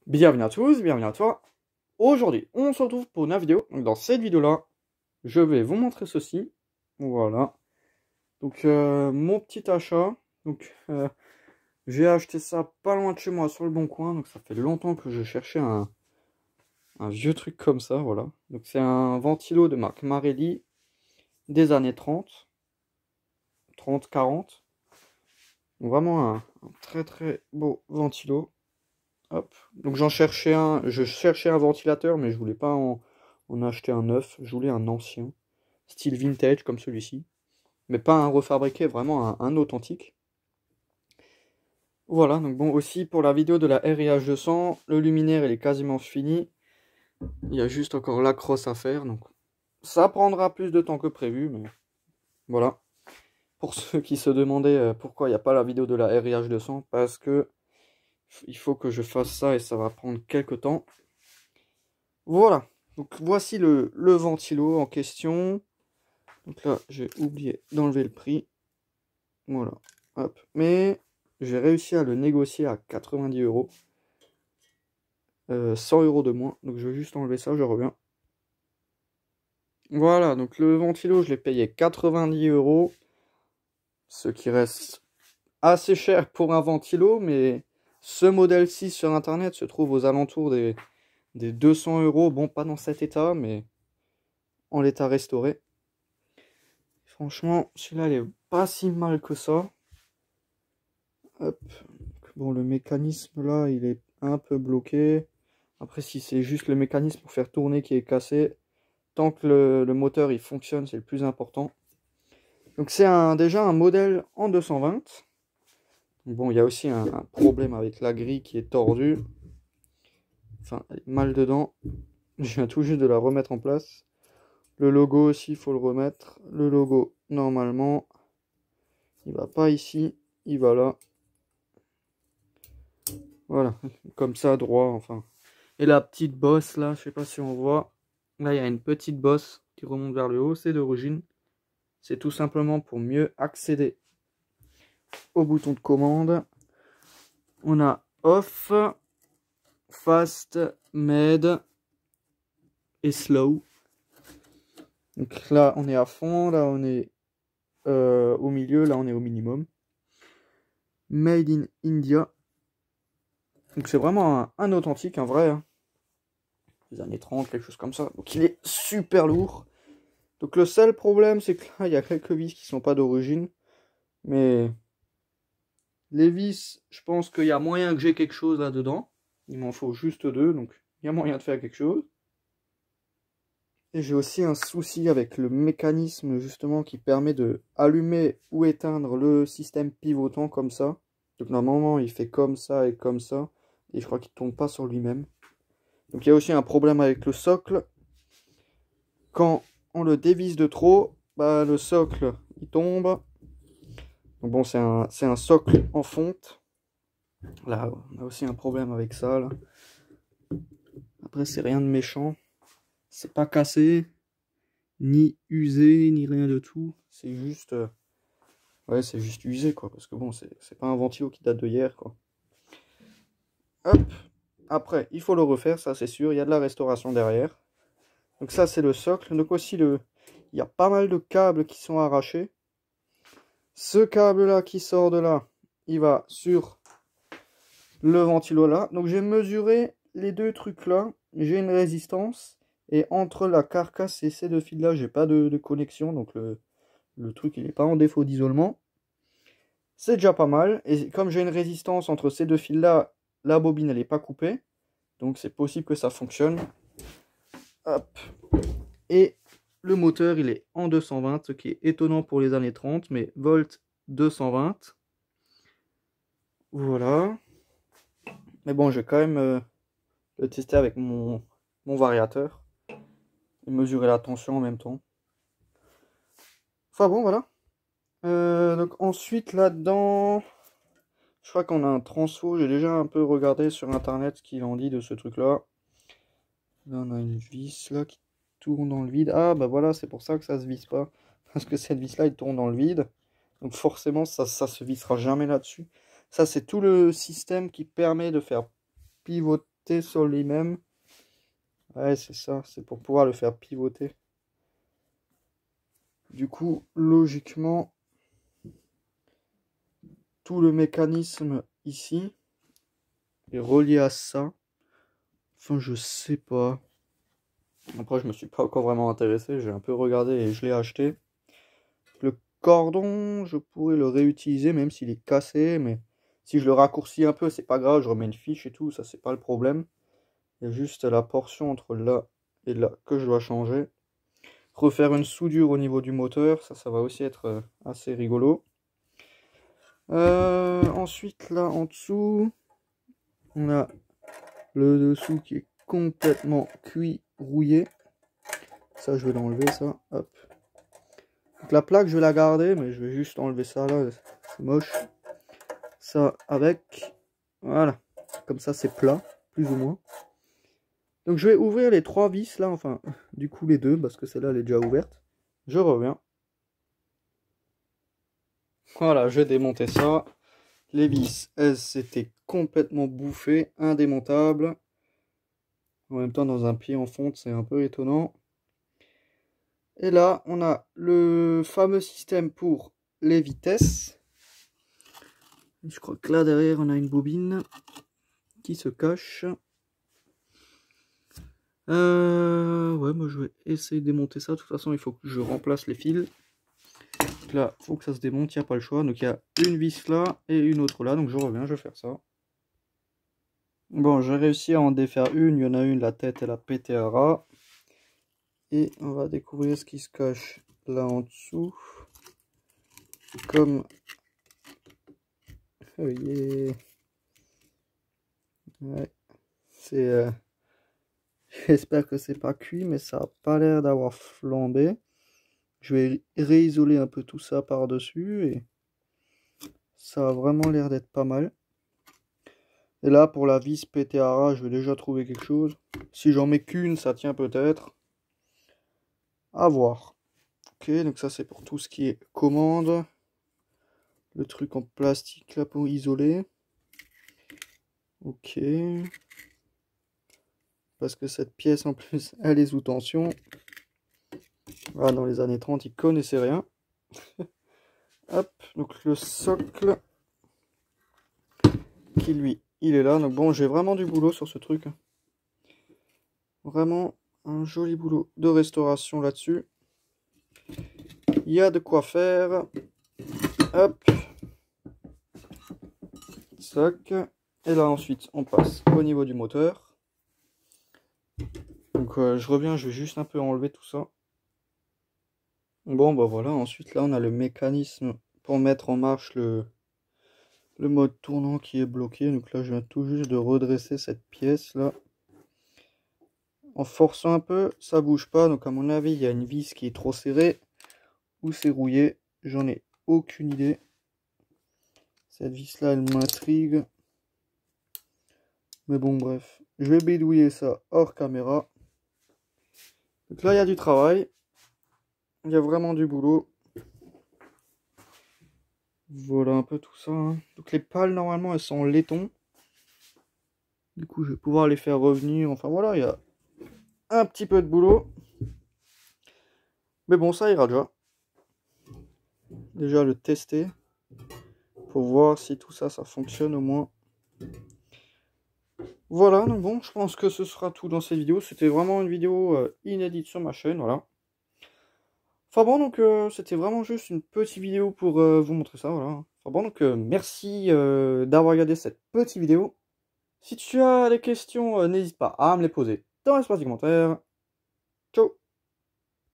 Bienvenue à tous, bienvenue à toi. Aujourd'hui, on se retrouve pour une vidéo. Donc, dans cette vidéo-là, je vais vous montrer ceci. Voilà. Donc, mon petit achat. Donc, j'ai acheté ça pas loin de chez moi sur le Bon Coin. Donc, ça fait longtemps que je cherchais un vieux truc comme ça. Voilà. Donc, c'est un ventilo de marque Marelli des années 30, 40. Donc, vraiment un très très beau ventilo. Hop. Donc j'en cherchais un, je cherchais un ventilateur, mais je voulais pas en acheter un neuf, je voulais un ancien, style vintage comme celui-ci, mais pas un refabriqué, vraiment un authentique. Voilà, donc bon, aussi pour la vidéo de la RIH 200, le luminaire il est quasiment fini, il y a juste encore la crosse à faire, donc ça prendra plus de temps que prévu, mais voilà. Pour ceux qui se demandaient pourquoi il n'y a pas la vidéo de la RIH 200, parce que il faut que je fasse ça et ça va prendre quelques temps. Voilà, donc voici le ventilo en question. Donc là, j'ai oublié d'enlever le prix. Voilà, hop. Mais j'ai réussi à le négocier à 90 euros. 100 euros de moins. Donc je vais juste enlever ça, je reviens. Voilà, donc le ventilo, je l'ai payé 90 euros. Ce qui reste assez cher pour un ventilo, mais ce modèle-ci sur internet se trouve aux alentours des 200 euros. Bon, pas dans cet état, mais en l'état restauré. Franchement, celui-là, il est pas si mal que ça. Hop. Bon, le mécanisme, là, il est un peu bloqué. Après, si c'est juste le mécanisme pour faire tourner qui est cassé, tant que le moteur, il fonctionne, c'est le plus important. Donc, c'est déjà un modèle en 220. Bon, il y a aussi un problème avec la grille qui est tordue. Enfin, elle est mal dedans. Je viens tout juste de la remettre en place. Le logo aussi, il faut le remettre. Le logo, normalement, il va pas ici, il va là. Voilà, comme ça, droit, enfin. Et la petite bosse, là, je sais pas si on voit. Là, il y a une petite bosse qui remonte vers le haut, c'est d'origine. C'est tout simplement pour mieux accéder au bouton de commande. On a off, fast, med et slow. Donc là, on est à fond, là, on est au milieu, là, on est au minimum. Made in India. Donc c'est vraiment un authentique, un vrai. Hein. Des années 30, quelque chose comme ça. Donc il est super lourd. Donc le seul problème, c'est que là, il y a quelques vis qui sont pas d'origine. Mais les vis, je pense qu'il y a moyen que j'ai quelque chose là-dedans. Il m'en faut juste deux, donc il y a moyen de faire quelque chose. Et j'ai aussi un souci avec le mécanisme justement qui permet de allumer ou éteindre le système pivotant comme ça. Donc normalement, il fait comme ça et comme ça. Et je crois qu'il ne tombe pas sur lui-même. Donc il y a aussi un problème avec le socle. Quand on le dévisse de trop, bah, le socle il tombe. Donc bon, c'est un socle en fonte. Là, on a aussi un problème avec ça. Là. Après, c'est rien de méchant. C'est pas cassé, ni usé, ni rien de tout. C'est juste... ouais, c'est juste usé, quoi. Parce que bon, c'est pas un ventilo qui date de hier, quoi. Hop. Après, il faut le refaire, ça c'est sûr. Il y a de la restauration derrière. Donc ça, c'est le socle. Donc aussi, il y a pas mal de câbles qui sont arrachés. Ce câble-là qui sort de là, il va sur le ventilo là. Donc j'ai mesuré les deux trucs là. J'ai une résistance. Et entre la carcasse et ces deux fils là, j'ai pas de connexion. Donc le truc il n'est pas en défaut d'isolement. C'est déjà pas mal. Et comme j'ai une résistance entre ces deux fils là, la bobine elle n'est pas coupée. Donc c'est possible que ça fonctionne. Hop. Et le moteur il est en 220, ce qui est étonnant pour les années 30, mais volt 220. Voilà. Mais bon, je vais quand même le tester avec mon variateur. Et mesurer la tension en même temps. Enfin bon, voilà. Donc ensuite, là-dedans, je crois qu'on a un transfo. J'ai déjà un peu regardé sur internet ce qu'il en dit de ce truc-là. Là, on a une vis là qui tourne dans le vide. Ah, bah voilà, c'est pour ça que ça se visse pas. Parce que cette vis-là, elle tourne dans le vide. Donc forcément, ça se vissera jamais là-dessus. Ça, c'est tout le système qui permet de faire pivoter rester sur lui-même. Ouais, c'est ça, c'est pour pouvoir le faire pivoter. Du coup, logiquement, tout le mécanisme ici est relié à ça. Enfin, je sais pas. Après, je me suis pas encore vraiment intéressé, j'ai un peu regardé et je l'ai acheté. Le cordon, je pourrais le réutiliser même s'il est cassé, mais si je le raccourcis un peu, c'est pas grave, je remets une fiche et tout, ça c'est pas le problème. Il y a juste la portion entre là et là que je dois changer. Refaire une soudure au niveau du moteur, ça va aussi être assez rigolo. Ensuite, là en dessous, on a le dessous qui est complètement cuit, rouillé. Ça, je vais l'enlever, ça. Hop. Donc, la plaque, je vais la garder, mais je vais juste enlever ça là. C'est moche. Ça avec. Voilà. Comme ça, c'est plat, plus ou moins. Donc, je vais ouvrir les 3 vis là. Enfin, du coup, les 2, parce que celle-là, elle est déjà ouverte. Je reviens. Voilà, je vais démonter ça. Les vis, elles s'étaient complètement bouffées, indémontables. En même temps, dans un pied en fonte, c'est un peu étonnant. Et là, on a le fameux système pour les vitesses. Et je crois que là, derrière, on a une bobine qui se cache. Ouais, moi, je vais essayer de démonter ça. De toute façon, il faut que je remplace les fils. Donc là, il faut que ça se démonte, il n'y a pas le choix. Donc, il y a une vis là et une autre là. Donc, je reviens, je vais faire ça. Bon, j'ai réussi à en défaire une. Il y en a une, la tête, elle a pété à ras. Et on va découvrir ce qui se cache là en dessous. Comme... Oh yeah. Ouais. C'est... J'espère que c'est pas cuit, mais ça a pas l'air d'avoir flambé. Je vais réisoler un peu tout ça par-dessus et ça a vraiment l'air d'être pas mal. Et là, pour la vis PTARA, je vais déjà trouver quelque chose. Si j'en mets qu'une, ça tient peut-être. À voir. Ok, donc ça c'est pour tout ce qui est commande. Le truc en plastique là pour isoler. Ok. Parce que cette pièce en plus, elle est sous tension. Ah, dans les années 30, ils connaissaient rien. Hop, donc le socle qui lui, il est là. Donc bon, j'ai vraiment du boulot sur ce truc. Vraiment un joli boulot de restauration là-dessus. Il y a de quoi faire. Hop. Soc. Et là ensuite, on passe au niveau du moteur. Donc je reviens, je vais juste un peu enlever tout ça. Bon, bah voilà, ensuite là on a le mécanisme pour mettre en marche le mode tournant qui est bloqué. Donc là je viens tout juste de redresser cette pièce là. En forçant un peu, ça bouge pas. Donc à mon avis, il y a une vis qui est trop serrée ou c'est rouillé. J'en ai aucune idée. Cette vis là, elle m'intrigue. Mais bon, bref. Je vais bidouiller ça hors caméra. Donc là, il y a du travail. Il y a vraiment du boulot. Voilà un peu tout ça. Hein. Donc les pales, normalement, elles sont en laiton. Du coup, je vais pouvoir les faire revenir. Enfin voilà, il y a un petit peu de boulot. Mais bon, ça ira déjà. Déjà le tester. Pour voir si tout ça, ça fonctionne au moins. Voilà, donc bon, je pense que ce sera tout dans cette vidéo. C'était vraiment une vidéo inédite sur ma chaîne, voilà. Enfin bon, donc c'était vraiment juste une petite vidéo pour vous montrer ça, voilà. Enfin bon, donc merci d'avoir regardé cette petite vidéo. Si tu as des questions, n'hésite pas à me les poser dans l'espace des commentaires. Ciao!